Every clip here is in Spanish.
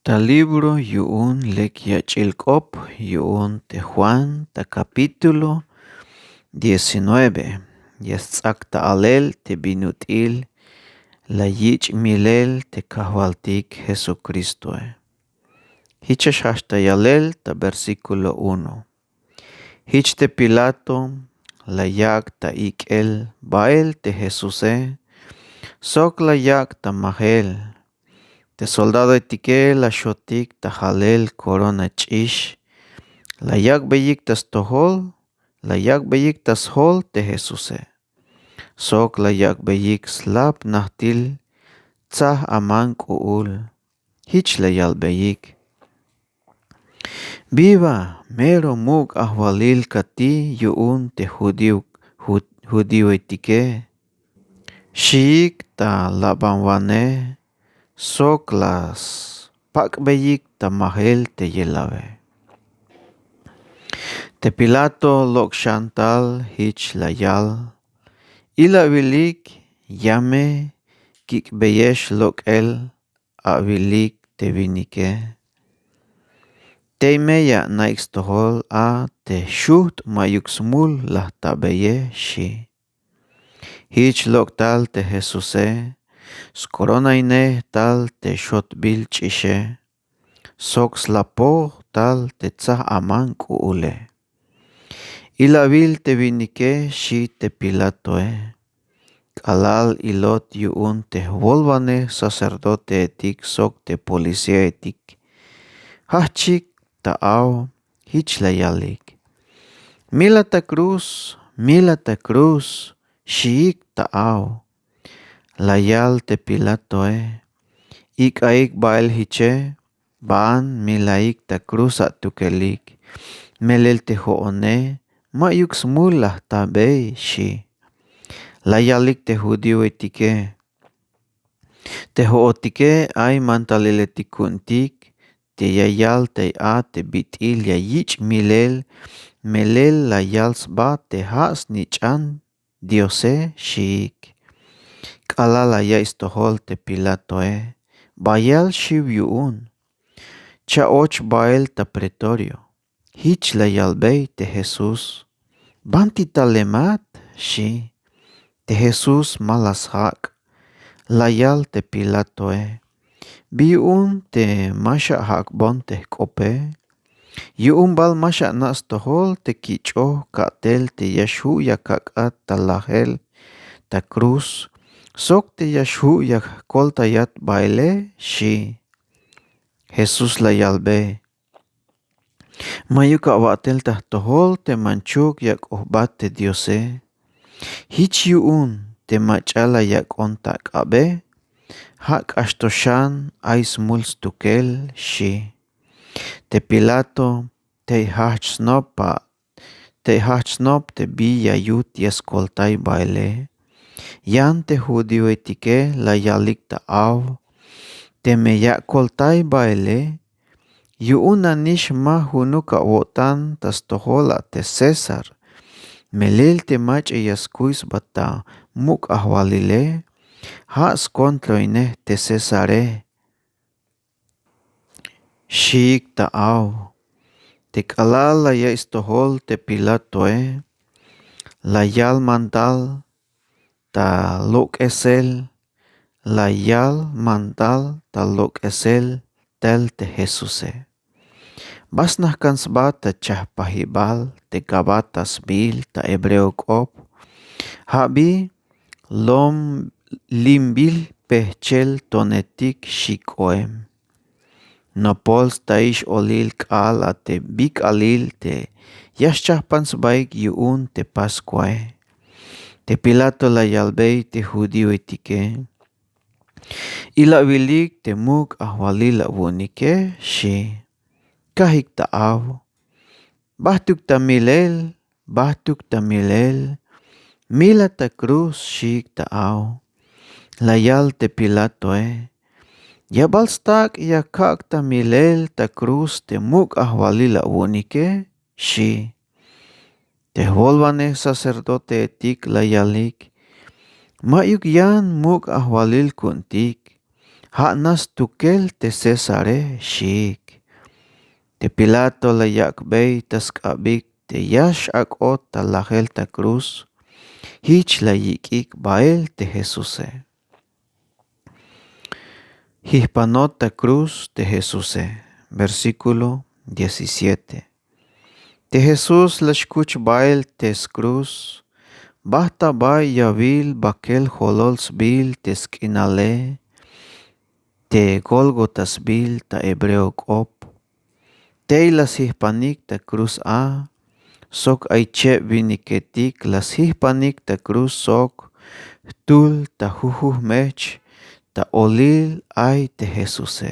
Ta libro yu'un Lekyach'ilk'op yu'un te Juan ta capítulo 19 yastz'ak ta'alel te binut'il layich' milel te kajwaltik Jesucristo. Hichash hastayalel ta versículo 1. Hich te Pilato layak ta ik'el ba'el te Jesuse sok layak ta majel. Te soldado etike la shotik ta jalel corona ch'ish. Layak beyik tas tohol, layak beyik tas hol te Jesuse. Sok layak beyik slap nahtil tzah aman ku'ul. Hich layal beyik. Viva mero muk ahwalil kati yu'un te judío etike. Shiik ta labanwane. Sok las pak beyik ta mahel te yelawe. Te Pilato lok shantal hich layal. Ila wilik yame kik beyesh lok el awilik te vinike. Te meya naix tohol a te shuht mayuk smul lah ta beye shi. Hich lok tal te Jesuse. Skorona ine tal te shot bil ch'ishe. Sok slapo tal te tzah aman ku'ule. Ila bil te vinike shi te Pilato. Kalal ilot yu'un te volvane sacerdote etik sok te policía etik. Hachik ta'aw hich layalik. Mila ta cruz, shiik ta'aw. Layal te Pilato. Ik bael hiche, baan milaik ta cruz atukelik. Melel te hoone, mayuk smulah ta bey shi. Layalik te judío etike. Te hootike ay mantaleletikuntik, te yayal te a te bitil yayich milel, melel layal sba te haas nichan diose shiik. Kalala ya istohol te Pilato. Bayal shiv yu'un. Chaoch bael ta pretorio. Hich layal bey te Jesus. Banti talemat shi. Te Jesus malas hak. Layal te Pilato. Biun te masha hak bon te kope. Yu'un bal masha nas tohol te kicho katel te yashu yakakat talahel ta cruz. Sok te yashu yak kol tayat baile shi. Jesus layal be. Mayuka watel tah tohol te manchuk yak ohbat te diose. Hich yu'un te machala yak ontak abe. Hak ashtoshan ay smuls tukel shi. Te Pilato te hachsnop te bi yayut yaskoltay baile. Yan te judío etike layalik ta'aw. Te meyak koltay baile. Yu'un anish ma hunuka wotan tas tohola te Cesar. Melel te mach yaskuis bata muk ahwalile. Haas kontro ine te Cesare. Shiik ta'aw. Te kalal laya istohol te Pilato. Layal mandal ta lok esel. Layal mandal ta lok esel tel te Jesuse. Basnah kan sba ta chah pahibal te gabatas bil ta hebreo kop. Habi lom limbil pehchel tonetik shikoem. Nopols taish olil kal ate bik alil te yaschah pansbaik yu'un te Pascuae. Te Pilato layalbey te judío etike. Ila wilik te muk ahwalila wunike shi. Kahik ta'aw. Bahtuk ta milel. Mila ta cruz shiik ta'aw. Layal te Pilato. Yabal stak yakak ta milel ta cruz te muk ahwalila wunike shi. Te volvane sacerdote etik layalik. Mayuk yan muk ahwalil kuntik. Ha'nas tukel te Cesare shik. Te Pilato la yakbey tas k'abik te yax ak'ot talajel ta cruz. Hich la yik'ik ba'el te Jesuse. Hihpanot ta cruz te Jesuse. Versículo 17. Te Jesús la xkuch ba'el tes cruz. Basta bay yabil bakel jolols bil te sk'inale. Te Golgotas bil ta hebreo k'op. Tey las hihpanik ta cruz a. Sok ayche viniketik las hihpanik ta cruz sok. Tul ta jujuj mech. Ta olil ay te Jesuse.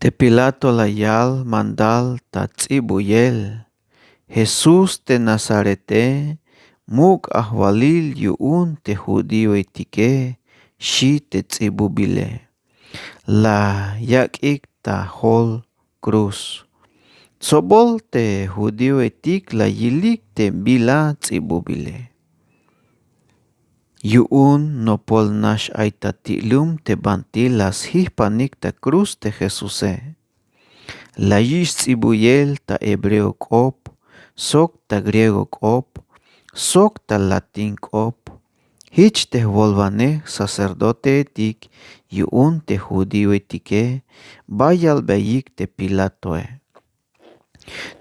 Te Pilato la yal mandal ta tzibuyel. Jesús te Nazarete. Muk ahwalil yu'un te judío etike. Shi te tzibubile. La yak'ik ta hol cruz. Sobol te judío etik la yilik te bila tzibubile. Yu'un nopol nash aita tilum te banti las hihpanik ta cruz te Jesuse. La yish tzibuyel ta hebreo k'op, sok ta griego k'op, sok ta latin k'op. Hich te volvanej sacerdote etik yu'un te judío etike, bayal beyik te Pilatoe.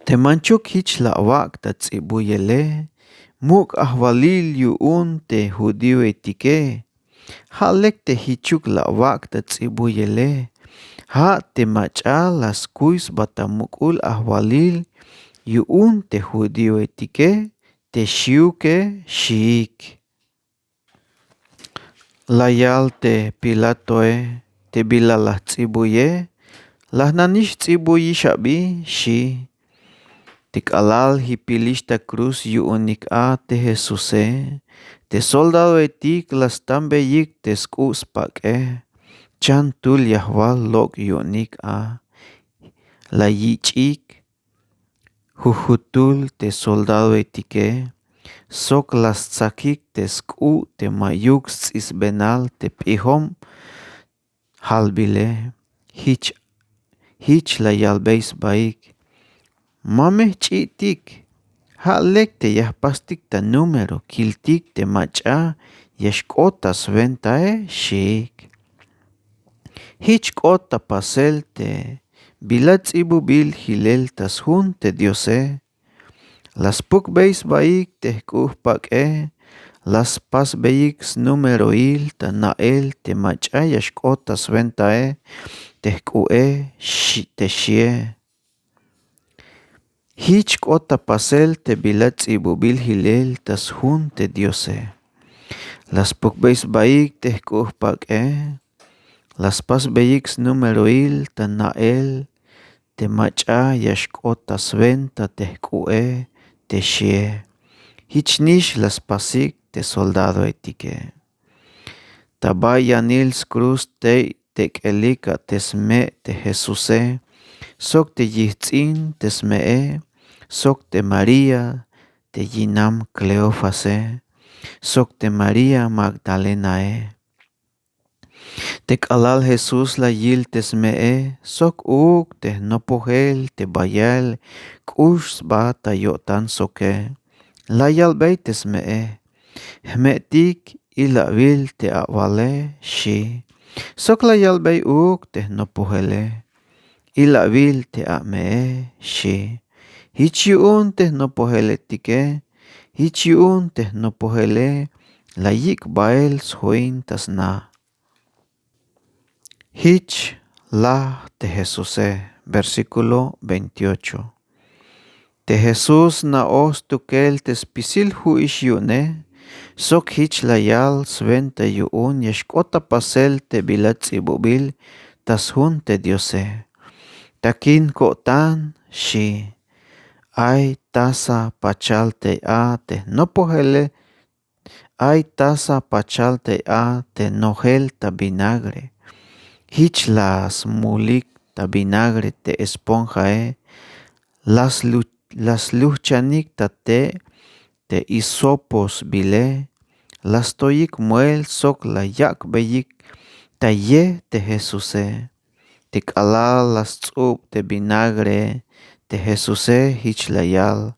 Te manchuk hich la wak ta tzibuyele, muk ahwalil yu'un te judío etike. Halek te hichuk la wak ta tzibuyele. Ha te macha las kuis batamukul ahwalil yu'un te judío etike, te shiuke shiik. Layal te Pilatoe te bila la tzibuye, las nanish tzibuyi shabi shi. Tikalal hipilista cruz yu'unik a te Jesuse, te soldado etik las tambeyik te skus pak'e, chan tul yahwal lok yu'unik a. La yich'ik, jujutul te soldado etike, sok las tzakik te sk'u te mayuk tz'isbenal te p'ijom halbile. Hich la yalbeis baik. Mameh ch'itik. Halek te yahpastik ta número kiltik te macha yashk'otas ventae shik. Hich k'ota pasel te bila tzibubil hilel tas jun te Diose. Las pukbeis baik te k'uj pak'e, las pas beiks número il ta nael te macha yashk'otas ventae te k'u'e te xie. Hich k'ota pasel te bila tzibubil hilel tas jun te Diose. Las pukbeis baik te k'uj pak'e, las pas beiks número il ta nael te macha yashk'otas venta te k'u'e te xie. Hich nish las pasik te soldado etike. Tabay yanils cruz te k'elika tesme te Jesuse, sok te yitz'in tesme'e, sok te María te yinam Cleofase, sok te María Magdalenae. Te k'alal Jesús la yil tesme'e, sok uk te nopojel te bayal k'ux ba ta yo'tan soke. La yalbey tesme'e, hme'tik ila'bil te a'wale shi. Sok la yalbey uk te nopojele, ila'bil te a'me'e shi. Hich yu'un te nopojele tike, hich yu'un te nopojele, la yik bael sjoin tas na. Hich la te Jesuse, versículo 28. Te Jesús na os tukel tes pisil hu ish yu'ne, sok hich la yal sventa yu'un yashk'ota pasel te bila tzibubil tas jun te Diose. Takin ko'tan shi. Ay tasa pachal te a te nopojele, ay tasa pachal te a te nogel ta vinagre. Hich las mulik ta vinagre te esponjae, las luchanik ta te hisopos bile, las toyik muel sok la yak beyik ta ye te Jesuse. Te kalal las tzub te vinagre te Jesuse hich layal.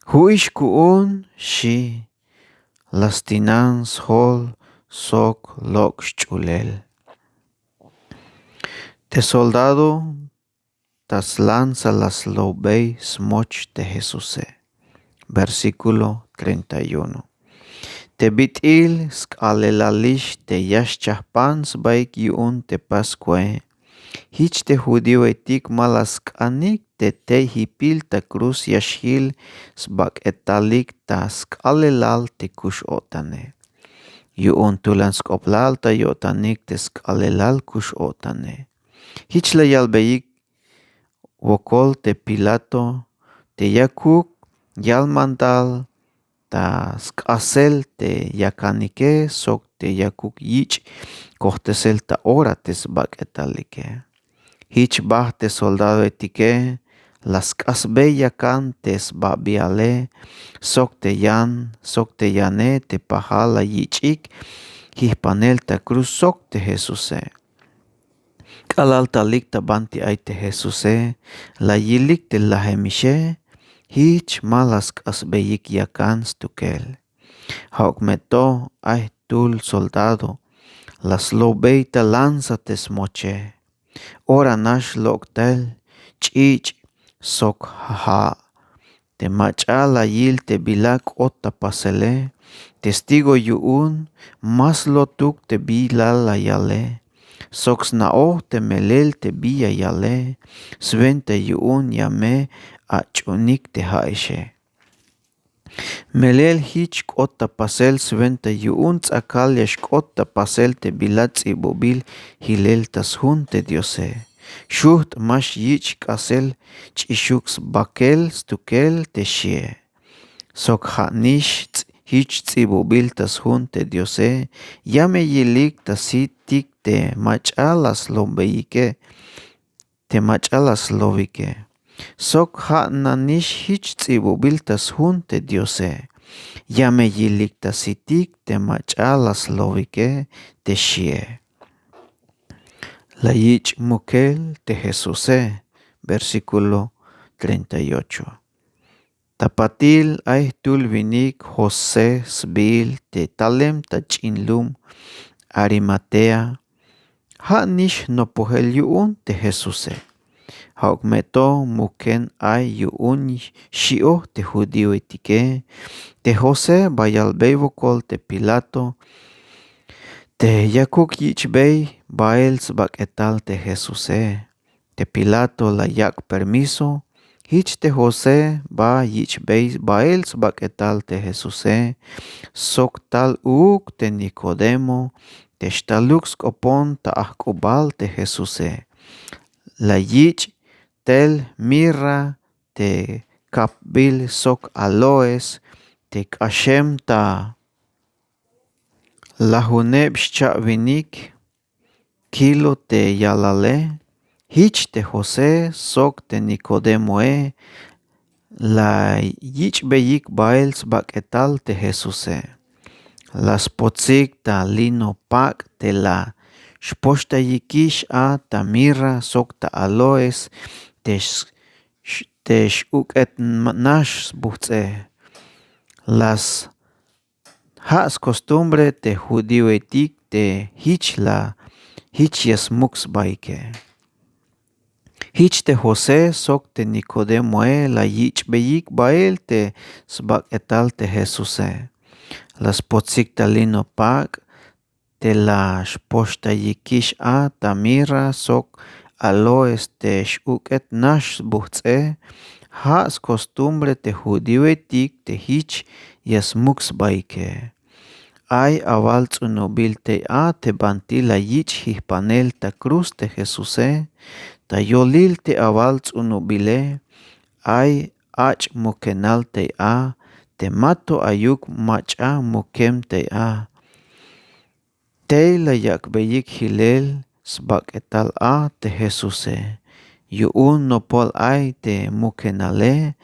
Huish kuun shi las tinans hol sok lok chulel. Te soldado tas lanza las lobey smoch te Jesuse. Versículo 31. Te bitil skalelalish te yashchahpans baik yun te pascue. Hich te judío etik malaskanik te hipil ta cruz yashil sbak etalik ta skalelal te kush otane. Yun tulan skoplal ta yotanik te skalelal kush otane. Hich la yalbeik wokol te Pilato te yakuk yalmantal ta skasel te yakanike sok te yakuk yich kohtesel ta ora te sbak etalike. Hich bah te soldado etike las kasbe yakan te sbabiale sok te yane te pahala yichik hihpanel ta cruz sok te Jesuse. Kalal talik ta banti ay te Jesuse la yilik te lahemishe hich malas kasbeyik yakan stukel. Hauk meto ay tul soldado las lobeita lanza te smoche. Ora nash loktel chich sok haha. Te machala yil te bilak ota pasele. Testigo yuun mas lotuk te bilal yale. Soks nao te melel te biya yale. Svente yuun yame a chunik te haishe. Melel hich kota pasel svente yuun tsakal yash kota pasel te bilat bobil hilel tas junte diose. Shuht mash yich kasel chishuks bakel stukel te shie. Sok hanish hich bobil tas junte diose. Yame yilik tasitik te machalas lombeike. Te machalas lovike. Sok nanish hich bobil tas junte diose. Yame yilik tasitik te machalas lovike te shie. La yich mukel te Jesuse. Versículo 38. Tapatil ay tul vinik Jose sbil te talem ta chinlum Arimatea. Nish no pohel yuun te Jesuse. Hauk meto muken ay yuun shio te judío etike. Te Jose bayal beivokol te Pilato. Te yakuk yich bey bael sbak etal te Jesuse. Te Pilato la yak permiso. Hich te Jose ba yich bey bael sbak etal te Jesuse. Sok tal uk te Nicodemo. Te shtaluk skopon ta ahkubal te Jesuse. La yich tel mirra te kapbil sok aloes te kashem ta la huneb vinik kilo te yalale. Hich te Jose sok te Nicodemo la yich beyik baels bak etal te Jesuse. Las potzik ta lino pak te la shposhta yikish a ta mirra sok ta aloes te shuk et nash buhtze. Las has costumbre te judío etik te hich yasmux baike. Hich te Jose sok te Nicodemo la yich beyik bael te sbak etal te Jesuse. Las potzik ta lino pak te la shposhta yikish a ta mirra sok aloes te shuk et nash buhtze. Has costumbre te judío etik te hich yasmux baike. Ay aval tsunobil te te banti la yich hihpanel ta cruz te Jesuse. Ta yolil te aval tsunobile. Ay ach mukenal te te mato ayuk macha mukem te Te la yak beyik hilel sbak etal te Jesuse. Yuun no pol ay te mukenale.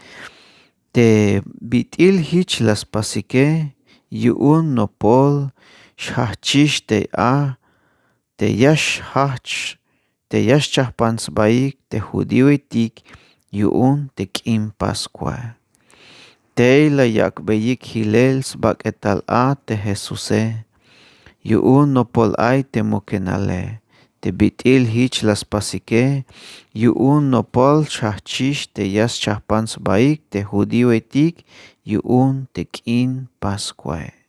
Te bitil hich las pasike. yu'un nopol xajchix te yax chajpantzb'ayik te judíoitik yu'un te k'in Pascua. Tey layakb'eyik hilel sb'ak'etal a' te Jesusej. Yu'un nopol'ay temokenalej. Teb'it'il jich laspasikej yu'un nopol xajchix te yax chajpantzb'ayik te judíoitik yu'un te k'in Pascua.